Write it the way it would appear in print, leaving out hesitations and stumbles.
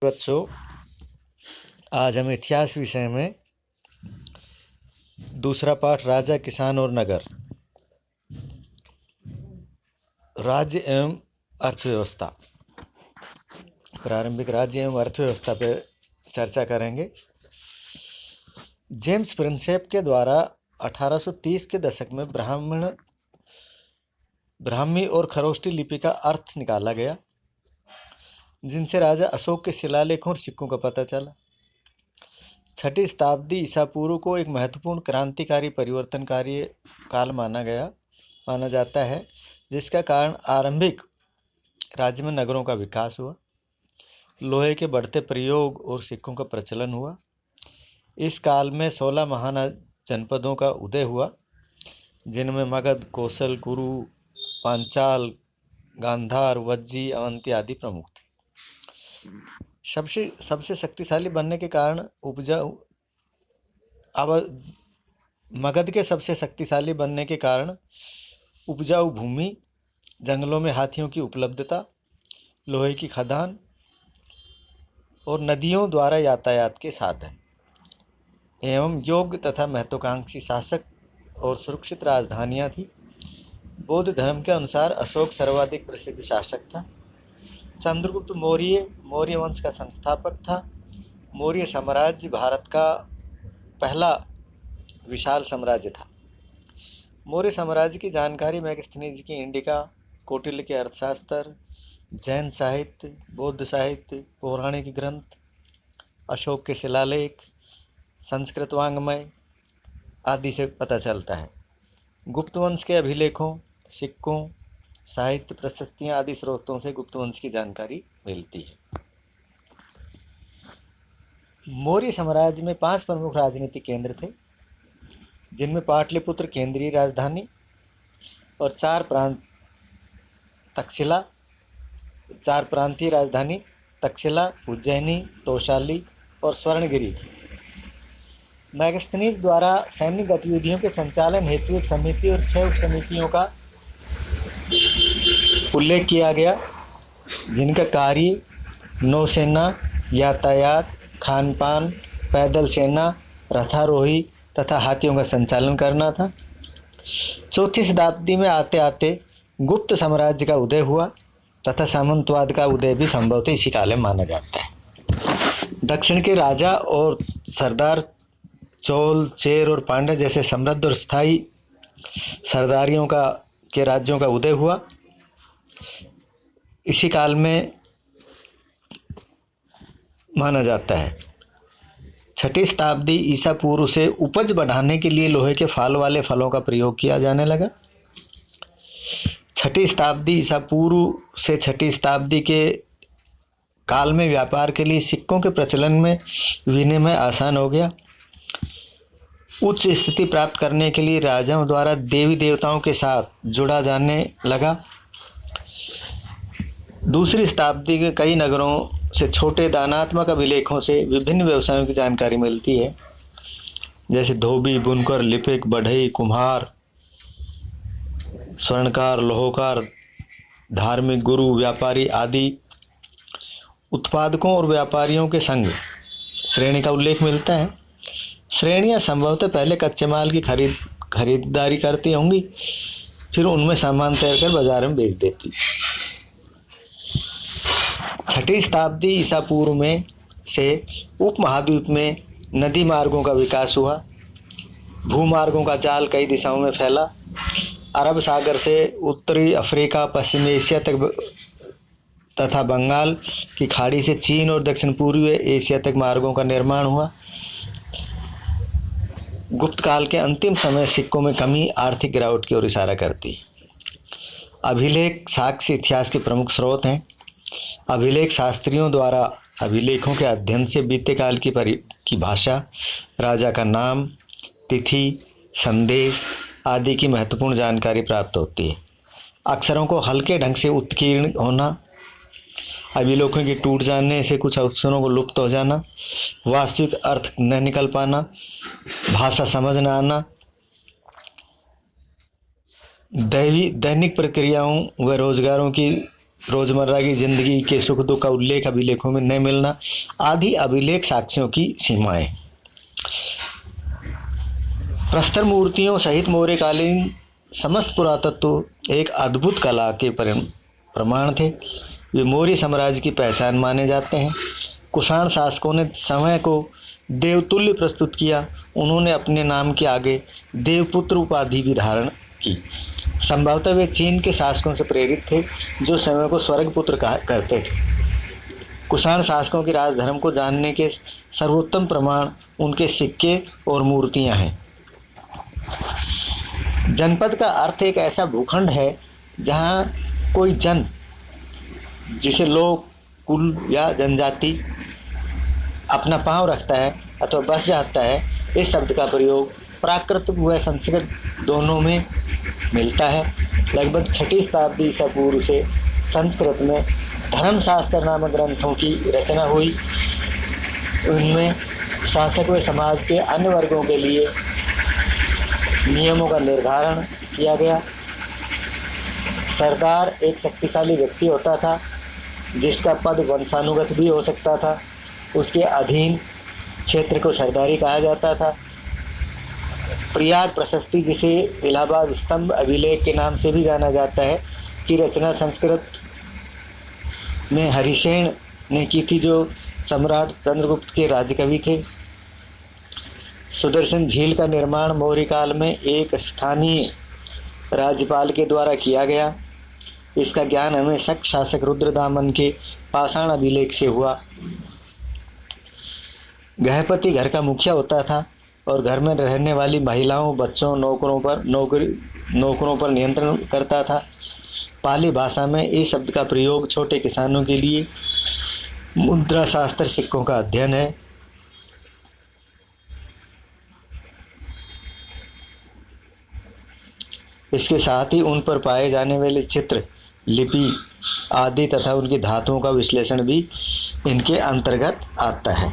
बच्चों, आज हम इतिहास विषय में दूसरा पाठ राजा, किसान और नगर, राज्य एवं अर्थव्यवस्था, प्रारंभिक राज्य एवं अर्थव्यवस्था पर चर्चा करेंगे। जेम्स प्रिंसेप के द्वारा 1830 के दशक में ब्राह्मी और खरोष्टी लिपि का अर्थ निकाला गया, जिनसे राजा अशोक के शिलालेखों और सिक्कों का पता चला। 6ठी शताब्दी ईसा पूर्व को एक महत्वपूर्ण क्रांतिकारी परिवर्तनकारी काल माना जाता है, जिसका कारण आरंभिक राज्य में नगरों का विकास हुआ, लोहे के बढ़ते प्रयोग और सिक्कों का प्रचलन हुआ। इस काल में 16 महान जनपदों का उदय हुआ, जिनमें मगध, कौशल, कुरु, पांचाल, गांधार, वज्जी, अवंती आदि प्रमुख थे। सबसे शक्तिशाली बनने के कारण मगध के सबसे शक्तिशाली बनने के कारण उपजाऊ भूमि, जंगलों में हाथियों की उपलब्धता, लोहे की खदान और नदियों द्वारा यातायात के साधन एवं योग्य तथा महत्वाकांक्षी शासक और सुरक्षित राजधानियां थी। बौद्ध धर्म के अनुसार अशोक सर्वाधिक प्रसिद्ध शासक था। चंद्रगुप्त मौर्य वंश का संस्थापक था। मौर्य साम्राज्य भारत का पहला विशाल साम्राज्य था। मौर्य साम्राज्य की जानकारी मैगस्थनीज की इंडिका, कौटिल्य के अर्थशास्त्र, जैन साहित्य, बौद्ध साहित्य, पौराणिक ग्रंथ, अशोक के शिलालेख, संस्कृत वाङ्मय आदि से पता चलता है। गुप्त वंश के अभिलेखों, सिक्कों, साहित्य, प्रशस्तियां आदि स्रोतों से गुप्त वंश की जानकारी मिलती है। मौर्य साम्राज्य में 5 प्रमुख राजनीतिक केंद्र थे, जिनमें पाटलिपुत्र केंद्रीय राजधानी और 4 प्रांतीय राजधानी तक्षशिला, उज्जैनी, तोशाली और स्वर्णगिरी। मैगस्थनीज द्वारा सैन्य गतिविधियों के संचालन हेतु एक समिति और 6 उप समितियों का उल्लेख किया गया, जिनका कार्य नौसेना, यातायात, खानपान, पैदल सेना, रथारोही तथा हाथियों का संचालन करना था। 4ठी शताब्दी में आते आते गुप्त साम्राज्य का उदय हुआ तथा सामंतवाद का उदय भी संभवतः इसी काल में माना जाता है। दक्षिण के राजा और सरदार चोल, चेर और पांड्य जैसे समृद्ध और स्थायी सरदारियों के राज्यों का उदय हुआ। इसी काल में माना जाता है। 6ठी शताब्दी ईसा पूर्व से उपज बढ़ाने के लिए लोहे के फाल वाले फलों का प्रयोग किया जाने लगा। 6ठी शताब्दी ईसा पूर्व से 6ठी शताब्दी के काल में व्यापार के लिए सिक्कों के प्रचलन में विनिमय आसान हो गया। उच्च स्थिति प्राप्त करने के लिए राजाओं द्वारा देवी देवताओं के साथ जुड़ा जाने लगा। 2री शताब्दी के कई नगरों से छोटे दानात्मक अभिलेखों से विभिन्न व्यवसायों की जानकारी मिलती है, जैसे धोबी, बुनकर, लिपिक, बढ़ई, कुम्हार, स्वर्णकार, लोहोकार, धार्मिक गुरु, व्यापारी आदि उत्पादकों और व्यापारियों के संग श्रेणी का उल्लेख मिलता है। श्रेणियां संभवतः पहले कच्चे माल की खरीदारी करती होंगी, फिर उनमें सामान तैयार कर बाजार में बेच देती। 6ठी शताब्दी ईसा पूर्व में से उपमहाद्वीप में नदी मार्गों का विकास हुआ। भूमार्गों का जाल कई दिशाओं में फैला। अरब सागर से उत्तरी अफ्रीका, पश्चिमी एशिया तक तथा बंगाल की खाड़ी से चीन और दक्षिण पूर्वी एशिया तक मार्गों का निर्माण हुआ। गुप्त काल के अंतिम समय सिक्कों में कमी आर्थिक गिरावट की ओर इशारा करती। अभिलेख साक्ष्य इतिहास के प्रमुख स्रोत हैं। अभिलेख शास्त्रियों द्वारा अभिलेखों के अध्ययन से बीते काल की भाषा, राजा का नाम, तिथि, संदेश आदि की महत्वपूर्ण जानकारी प्राप्त होती है। अक्षरों को हल्के ढंग से उत्कीर्ण होना, अभिलेखों के टूट जाने से कुछ अक्षरों को लुप्त हो जाना, वास्तविक अर्थ न निकल पाना, भाषा समझ न आना, दैनिक प्रक्रियाओं व रोजगारों की रोजमर्रा की जिंदगी के सुख दुख का उल्लेख अभिलेखों में न मिलना आदि अभिलेख साक्ष्यों की सीमाएं। प्रस्तर मूर्तियों सहित मौर्यकालीन समस्त पुरातत्व एक अद्भुत कला के प्रमाण थे। वे मौर्य साम्राज्य की पहचान माने जाते हैं। कुषाण शासकों ने समय को देवतुल्य प्रस्तुत किया। उन्होंने अपने नाम के आगे देवपुत्र उपाधि भी धारण की। संभवतः वे चीन के शासकों से प्रेरित थे जो समय को स्वर्गपुत्र कहा करते थे। कुषाण शासकों के राजधर्म को जानने के सर्वोत्तम प्रमाण उनके सिक्के और मूर्तियां हैं। जनपद का अर्थ एक ऐसा भूखंड है जहां कोई जन, जिसे लोग, कुल या जनजाति अपना पांव रखता है अथवा बस जाता है। इस शब्द का प्रयोग प्राकृत व संस्कृत दोनों में मिलता है। लगभग 6वीं शताब्दी ईसा पूर्व से संस्कृत में धर्मशास्त्र नामक ग्रंथों की रचना हुई। उनमें शासक व समाज के अन्य वर्गों के लिए नियमों का निर्धारण किया गया। सरदार एक शक्तिशाली व्यक्ति होता था जिसका पद वंशानुगत भी हो सकता था। उसके अधीन क्षेत्र को सरदारी कहा जाता था। प्रयाग प्रशस्ति, जिसे इलाहाबाद स्तंभ अभिलेख के नाम से भी जाना जाता है, की रचना संस्कृत में हरिसेन ने की थी, जो सम्राट चंद्रगुप्त के राज्यकवि थे। सुदर्शन झील का निर्माण मौर्य काल में एक स्थानीय राज्यपाल के द्वारा किया गया। इसका ज्ञान हमें शक शासक रुद्रदामन के पाषाण अभिलेख से हुआ। गृहपति घर का मुखिया होता था और घर में रहने वाली महिलाओं, बच्चों, नौकरों पर नियंत्रण करता था। पाली भाषा में इस शब्द का प्रयोग छोटे किसानों के लिए मुद्रा शास्त्र, सिक्कों का अध्ययन है। इसके साथ ही उन पर पाए जाने वाले चित्र, लिपि आदि तथा उनकी धातुओं का विश्लेषण भी इनके अंतर्गत आता है।